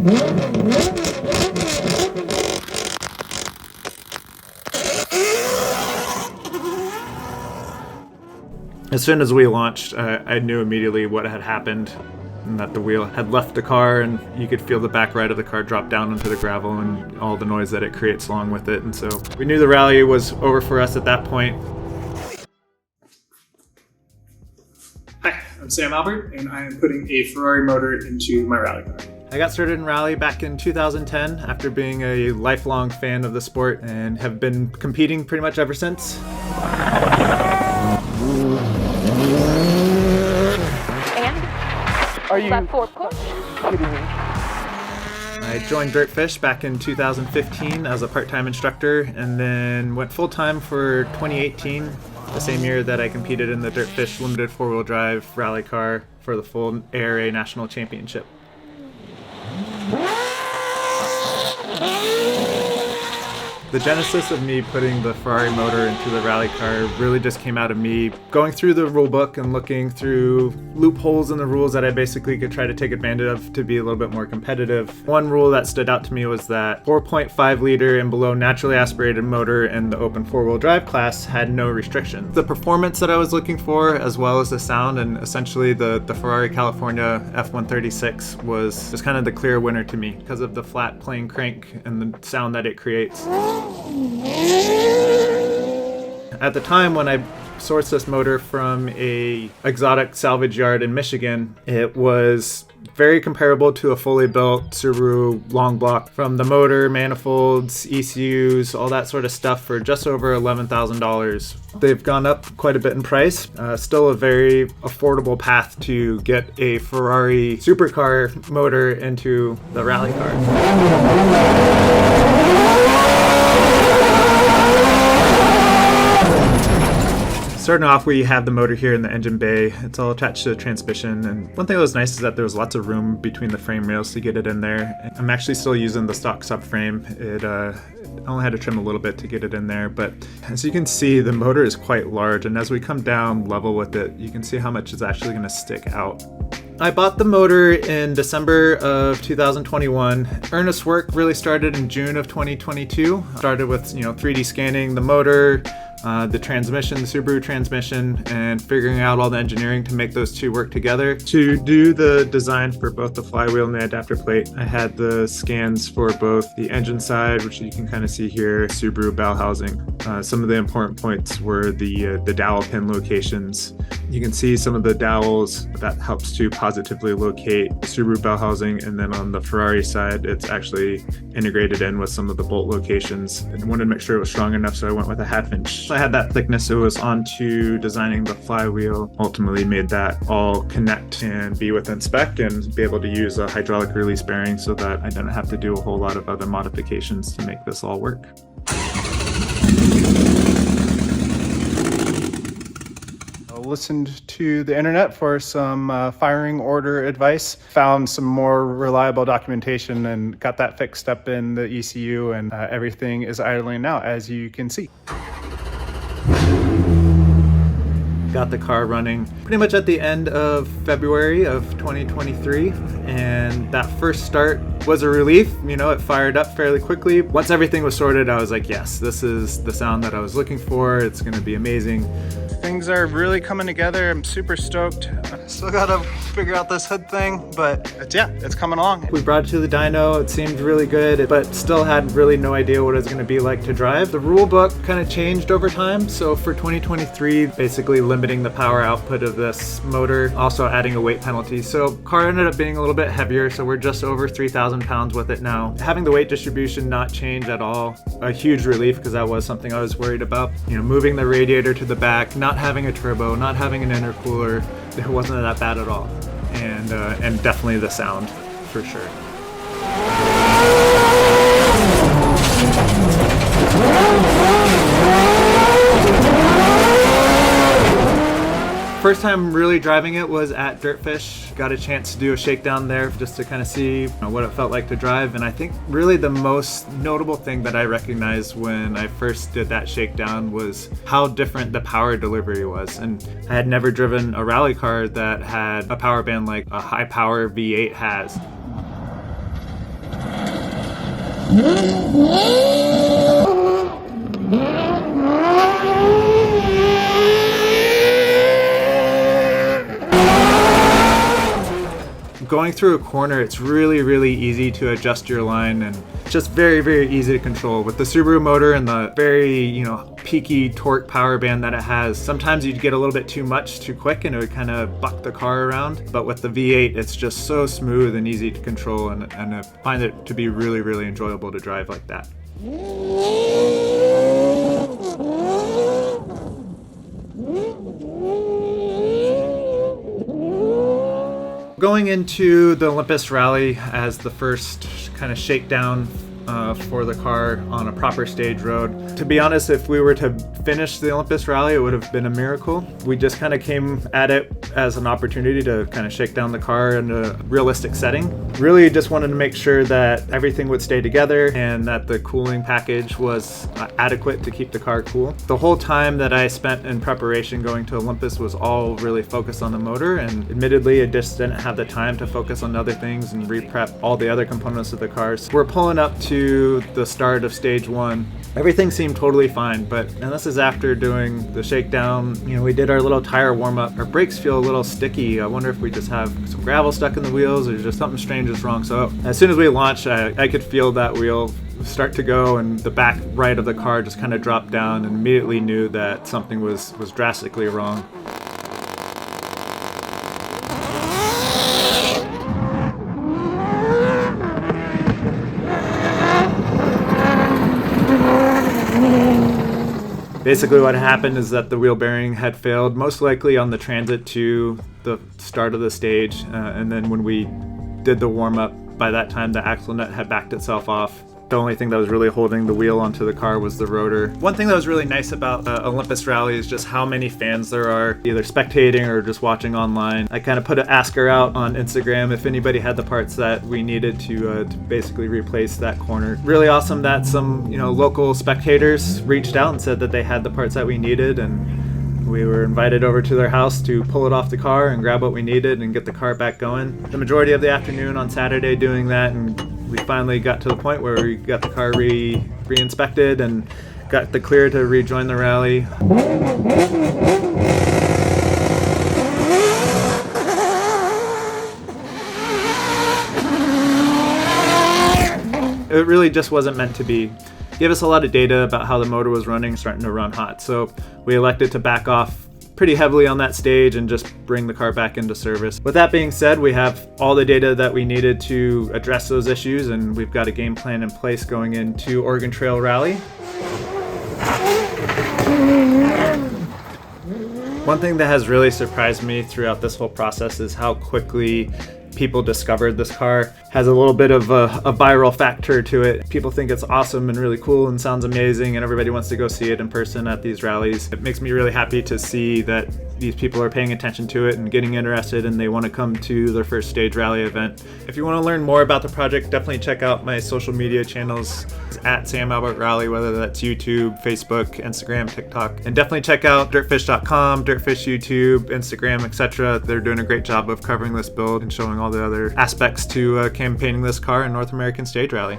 As soon as we launched, I knew immediately what had happened, and that the wheel had left the car, and you could feel the back right of the car drop down into the gravel and all the noise that it creates along with it. And so we knew the rally was over for us at that point. Hi, I'm Sam Albert, and I am putting a Ferrari motor into my rally car. I got started in rally back in 2010 after being a lifelong fan of the sport and have been competing pretty much ever since. Are you kidding me? I joined Dirtfish back in 2015 as a part-time instructor, and then went full-time for 2018, the same year that I competed in the Dirtfish Limited 4-wheel drive rally car for the full ARA National Championship. The genesis of me putting the Ferrari motor into the rally car really just came out of me going through the rule book and looking through loopholes in the rules that I basically could try to take advantage of to be a little bit more competitive. One rule that stood out to me was that 4.5 liter and below naturally aspirated motor in the open 4-wheel drive class had no restrictions. The performance that I was looking for, as well as the sound, and essentially the Ferrari California F136 was just kind of the clear winner to me because of the flat plane crank and the sound that it creates. At the time when I sourced this motor from a exotic salvage yard in Michigan, it was very comparable to a fully built Subaru long block, from the motor, manifolds, ECUs, all that sort of stuff, for just over $11,000. They've gone up quite a bit in price. Still a very affordable path to get a Ferrari supercar motor into the rally car. Starting off, we have the motor here in the engine bay. It's all attached to the transmission, and one thing that was nice is that there was lots of room between the frame rails to get it in there. I'm actually still using the stock subframe. It only had to trim a little bit to get it in there, but as you can see, the motor is quite large, and as we come down level with it, you can see how much is actually going to stick out. I bought the motor in December of 2021. Earnest work really started in June of 2022. Started with 3D scanning the motor, the transmission, the Subaru transmission, and figuring out all the engineering to make those two work together. To do the design for both the flywheel and the adapter plate, I had the scans for both the engine side, which you can kind of see here, Subaru bell housing. Some of the important points were the dowel pin locations. You can see some of the dowels that helps to positively locate the Subaru bell housing, and then on the Ferrari side, it's actually integrated in with some of the bolt locations. I wanted to make sure it was strong enough, so I went with a 1/2 inch. I had that thickness. It was on to designing the flywheel. Ultimately made that all connect and be within spec, and be able to use a hydraulic release bearing so that I didn't have to do a whole lot of other modifications to make this all work. Listened to the internet for some firing order advice, found some more reliable documentation, and got that fixed up in the ECU, and everything is idling now, as you can see. Got the car running pretty much at the end of February of 2023, and that first start was a relief. It fired up fairly quickly. Once everything was sorted, I was like, yes, this is the sound that I was looking for. It's going to be amazing. Things are really coming together. I'm super stoked. Still gotta figure out this hood thing, but it's coming along. We brought it to the dyno. It seemed really good, but still had really no idea what it was going to be like to drive. The rule book kind of changed over time. So for 2023, basically limiting the power output of this motor, also adding a weight penalty. So car ended up being a little bit heavier, so we're just over 3,000 pounds with it now. Having the weight distribution not change at all, a huge relief, because that was something I was worried about. Moving the radiator to the back, not having a turbo, not having an intercooler, it wasn't that bad at all. And definitely the sound, for sure. First time really driving it was at Dirtfish. Got a chance to do a shakedown there just to kind of see what it felt like to drive. And I think really the most notable thing that I recognized when I first did that shakedown was how different the power delivery was. And I had never driven a rally car that had a power band like a high power V8 has. Going through a corner, it's really easy to adjust your line, and just very easy to control. With the Subaru motor and the very, peaky torque power band that it has, sometimes you'd get a little bit too much too quick and it would kind of buck the car around. But with the V8, it's just so smooth and easy to control, and I find it to be really enjoyable to drive like that. Going into the Olympus Rally as the first kind of shakedown for the car on a proper stage road. To be honest, if we were to finish the Olympus Rally, it would have been a miracle. We just kind of came at it as an opportunity to kind of shake down the car in a realistic setting. Really just wanted to make sure that everything would stay together and that the cooling package was adequate to keep the car cool. The whole time that I spent in preparation going to Olympus was all really focused on the motor, and admittedly I just didn't have the time to focus on other things and re-prep all the other components of the cars. We're pulling up to the start of stage one. Everything seemed totally fine, and this is after doing the shakedown. We did our little tire warm-up. Our brakes feel a little sticky. I wonder if we just have some gravel stuck in the wheels or just something strange is wrong. So as soon as we launched, I could feel that wheel start to go, and the back right of the car just kind of dropped down, and immediately knew that something was drastically wrong. Basically what happened is that the wheel bearing had failed, most likely on the transit to the start of the stage, and then when we did the warm-up, by that time the axle nut had backed itself off. The only thing that was really holding the wheel onto the car was the rotor. One thing that was really nice about Olympus Rally is just how many fans there are, either spectating or just watching online. I kind of put an asker out on Instagram if anybody had the parts that we needed to basically replace that corner. Really awesome that some local spectators reached out and said that they had the parts that we needed, and we were invited over to their house to pull it off the car and grab what we needed and get the car back going. The majority of the afternoon on Saturday doing that, and we finally got to the point where we got the car re-inspected and got the clear to rejoin the rally. It really just wasn't meant to be. It gave us a lot of data about how the motor was running, starting to run hot. So we elected to back off pretty heavily on that stage and just bring the car back into service. With that being said, we have all the data that we needed to address those issues, and we've got a game plan in place going into Oregon Trail Rally. One thing that has really surprised me throughout this whole process is how quickly people discovered this car. Has a little bit of a viral factor to it. People think it's awesome and really cool and sounds amazing, and everybody wants to go see it in person at these rallies. It makes me really happy to see that these people are paying attention to it and getting interested, and they want to come to their first stage rally event. If you want to learn more about the project, definitely check out my social media channels at Sam Albert Rally, whether that's YouTube, Facebook, Instagram, TikTok. And definitely check out dirtfish.com, Dirtfish YouTube, Instagram, etc. They're doing a great job of covering this build and showing all the other aspects to campaigning this car in North American Stage Rally.